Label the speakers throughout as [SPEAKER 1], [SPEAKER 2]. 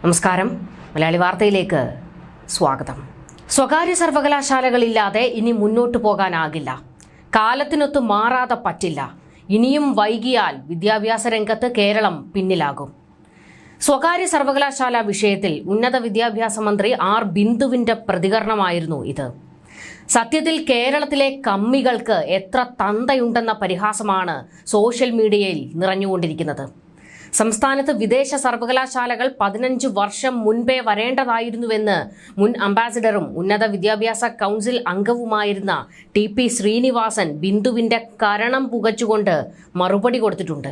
[SPEAKER 1] നമസ്കാരം. മലയാളി വാർത്തയിലേക്ക് സ്വാഗതം. സ്വകാര്യ സർവകലാശാലകളില്ലാതെ ഇനി മുന്നോട്ടു പോകാനാകില്ല. കാലത്തിനൊത്ത് മാറാതെ പറ്റില്ല. ഇനിയും വൈകിയാൽ വിദ്യാഭ്യാസ രംഗത്ത് കേരളം പിന്നിലാകും. സ്വകാര്യ സർവകലാശാല വിഷയത്തിൽ ഉന്നത വിദ്യാഭ്യാസ മന്ത്രി ആർ ബിന്ദുവിന്റെ പ്രതികരണമായിരുന്നു ഇത്. സത്യത്തിൽ കേരളത്തിലെ കമ്മികൾക്ക് എത്ര തന്തയുണ്ടെന്ന പരിഹാസമാണ് സോഷ്യൽ മീഡിയയിൽ നിറഞ്ഞുകൊണ്ടിരിക്കുന്നത്. സംസ്ഥാനത്ത് വിദേശ സർവകലാശാലകൾ 15 വർഷം മുൻപേ വരേണ്ടതായിരുന്നുവെന്ന് മുൻ അംബാസിഡറും ഉന്നത വിദ്യാഭ്യാസ കൗൺസിൽ അംഗവുമായിരുന്ന TP ശ്രീനിവാസൻ ബിന്ദുവിന്റെ കരണം പുകച്ചുകൊണ്ട് മറുപടി കൊടുത്തിട്ടുണ്ട്.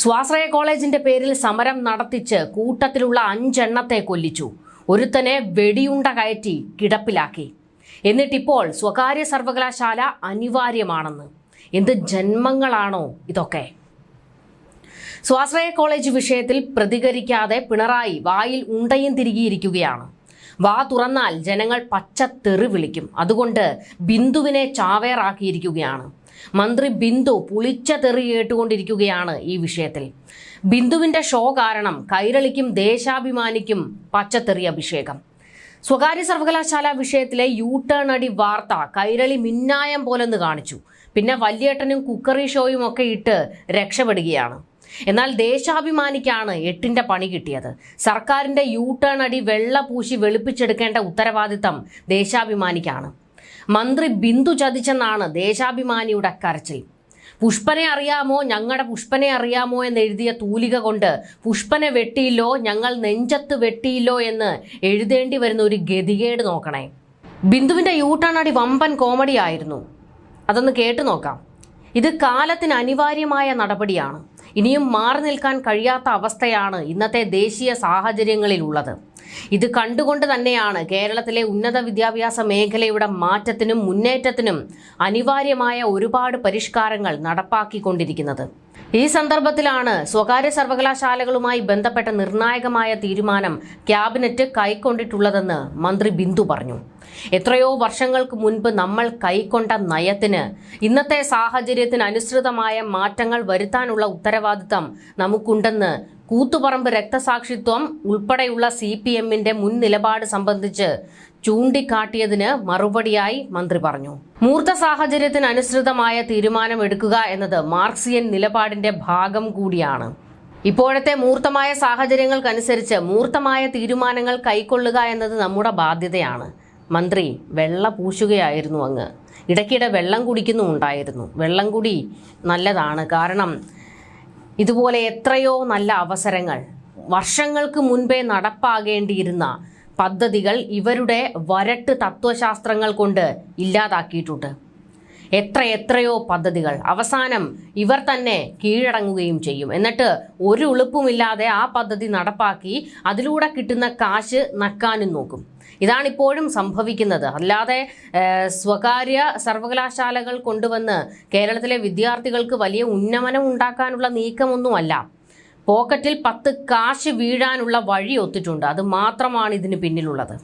[SPEAKER 1] സ്വാശ്രയ കോളേജിന്റെ പേരിൽ സമരം നടത്തിച്ച് കൂട്ടത്തിലുള്ള 5 എണ്ണത്തെ കൊല്ലിച്ചു. ഒരുത്തനെ വെടിയുണ്ട കയറ്റി കിടപ്പിലാക്കി. എന്നിട്ടിപ്പോൾ സ്വകാര്യ സർവകലാശാല അനിവാര്യമാണെന്ന്. എന്ത് ജന്മങ്ങളാണോ ഇതൊക്കെ? സ്വാശ്രയ കോളേജ് വിഷയത്തിൽ പ്രതികരിക്കാതെ പിണറായി വായിൽ ഉണ്ടയും തിരികിയിരിക്കുകയാണ്. വാ തുറന്നാൽ ജനങ്ങൾ പച്ച തെറി വിളിക്കും. അതുകൊണ്ട് ബിന്ദുവിനെ ചാവേറാക്കിയിരിക്കുകയാണ്. മന്ത്രി ബിന്ദു പുളിച്ച തെറി കേട്ടുകൊണ്ടിരിക്കുകയാണ് ഈ വിഷയത്തിൽ. ബിന്ദുവിന്റെ ഷോ കാരണം കൈരളിക്കും ദേശാഭിമാനിക്കും പച്ചത്തെറി അഭിഷേകം. സ്വകാര്യ സർവകലാശാല വിഷയത്തിലെ യൂടേൺ അടി വാർത്ത കൈരളി മിന്നായം പോലെന്ന് കാണിച്ചു. പിന്നെ വല്യേട്ടനും കുക്കറി ഷോയും ഒക്കെ ഇട്ട് രക്ഷപ്പെടുകയാണ്. എന്നാൽ ദേശാഭിമാനിക്കാണ് 8ന്റെ പണി കിട്ടിയത്. സർക്കാരിന്റെ യൂടേൺ അടി വെള്ള പൂശി വെളുപ്പിച്ചെടുക്കേണ്ട ഉത്തരവാദിത്തം ദേശാഭിമാനിക്കാണ്. മന്ത്രി ബിന്ദു ചതിച്ചെന്നാണ് ദേശാഭിമാനിയുടെ കരച്ചിൽ. പുഷ്പനെ അറിയാമോ, ഞങ്ങളുടെ പുഷ്പനെ അറിയാമോ എന്നെഴുതിയ തൂലിക കൊണ്ട് പുഷ്പനെ വെട്ടിയില്ലോ, ഞങ്ങൾ നെഞ്ചത്ത് വെട്ടിയില്ലോ എന്ന് എഴുതേണ്ടി വരുന്ന ഒരു ഗതികേട് നോക്കണേ. ബിന്ദുവിന്റെ യൂടേൺ അടി വമ്പൻ കോമഡി ആയിരുന്നു. അതൊന്ന് കേട്ടു നോക്കാം. ഇത് കാലത്തിന് അനിവാര്യമായ നടപടിയാണ്. ഇനിയും മാറി നിൽക്കാൻ കഴിയാത്ത അവസ്ഥയാണ് ഇന്നത്തെ ദേശീയ സാഹചര്യങ്ങളിലുള്ളത്. ഇത് കണ്ടുകൊണ്ട് തന്നെയാണ് കേരളത്തിലെ ഉന്നത വിദ്യാഭ്യാസ മേഖലയുടെ മാറ്റത്തിനും മുന്നേറ്റത്തിനും അനിവാര്യമായ ഒരുപാട് പരിഷ്കാരങ്ങൾ നടപ്പാക്കിക്കൊണ്ടിരിക്കുന്നത്. ഈ സന്ദർഭത്തിലാണ് സ്വകാര്യ സർവകലാശാലകളുമായി ബന്ധപ്പെട്ട നിർണായകമായ തീരുമാനം ക്യാബിനറ്റ് കൈക്കൊണ്ടിട്ടുള്ളതെന്ന് മന്ത്രി ബിന്ദു പറഞ്ഞു. എത്രയോ വർഷങ്ങൾക്ക് മുൻപ് നമ്മൾ കൈക്കൊണ്ട നയത്തിന് ഇന്നത്തെ സാഹചര്യത്തിന് അനുസൃതമായ മാറ്റങ്ങൾ വരുത്താനുള്ള ഉത്തരവാദിത്തം നമുക്കുണ്ടെന്ന് കൂത്തുപറമ്പ് രക്തസാക്ഷിത്വം ഉൾപ്പെടെയുള്ള CPMന്റെ മുൻ നിലപാട് സംബന്ധിച്ച് ചൂണ്ടിക്കാട്ടിയതിന് മറുപടിയായി മന്ത്രി പറഞ്ഞു. മൂർത്ത സാഹചര്യത്തിന് അനുസൃതമായ തീരുമാനമെടുക്കുക എന്നത് മാർക്സിയൻ നിലപാടിന്റെ ഭാഗം കൂടിയാണ്. ഇപ്പോഴത്തെ മൂർത്തമായ സാഹചര്യങ്ങൾക്കനുസരിച്ച് മൂർത്തമായ തീരുമാനങ്ങൾ കൈക്കൊള്ളുക എന്നത് നമ്മുടെ ബാധ്യതയാണ്. മന്ത്രി വെള്ള പൂശുകയായിരുന്നു അങ്ങ്. ഇടയ്ക്കിടെ വെള്ളം കുടിക്കുന്നുണ്ടായിരുന്നു. വെള്ളം കുടി നല്ലതാണ്. കാരണം ഇതുപോലെ എത്രയോ നല്ല അവസരങ്ങൾ വർഷങ്ങൾക്ക് മുൻപേ നടപ്പാകേണ്ടിയിരുന്ന പദ്ധതികൾ ഇവരുടെ വരട്ട് തത്വശാസ്ത്രങ്ങൾ കൊണ്ട് ഇല്ലാതാക്കിയിട്ടുണ്ട്. എത്രയോ പദ്ധതികൾ അവസാനം ഇവർ തന്നെ കീഴടങ്ങുകയും ചെയ്യും. എന്നിട്ട് ഒരു ഉളുപ്പുമില്ലാതെ ആ പദ്ധതി നടപ്പാക്കി അതിലൂടെ കിട്ടുന്ന കാശ് നക്കാനും നോക്കും. ഇതാണിപ്പോഴും സംഭവിക്കുന്നത്. അല്ലാതെ സ്വകാര്യ സർവകലാശാലകൾ കൊണ്ടുവന്ന് കേരളത്തിലെ വിദ്യാർത്ഥികൾക്ക് വലിയ ഉന്നമനം ഉണ്ടാക്കാനുള്ള നീക്കമൊന്നുമല്ല. പോക്കറ്റിൽ 10 കാശ് വീഴാനുള്ള വഴി ഒത്തിട്ടുണ്ട്. അത് മാത്രമാണ് ഇതിന് പിന്നിലുള്ളത്.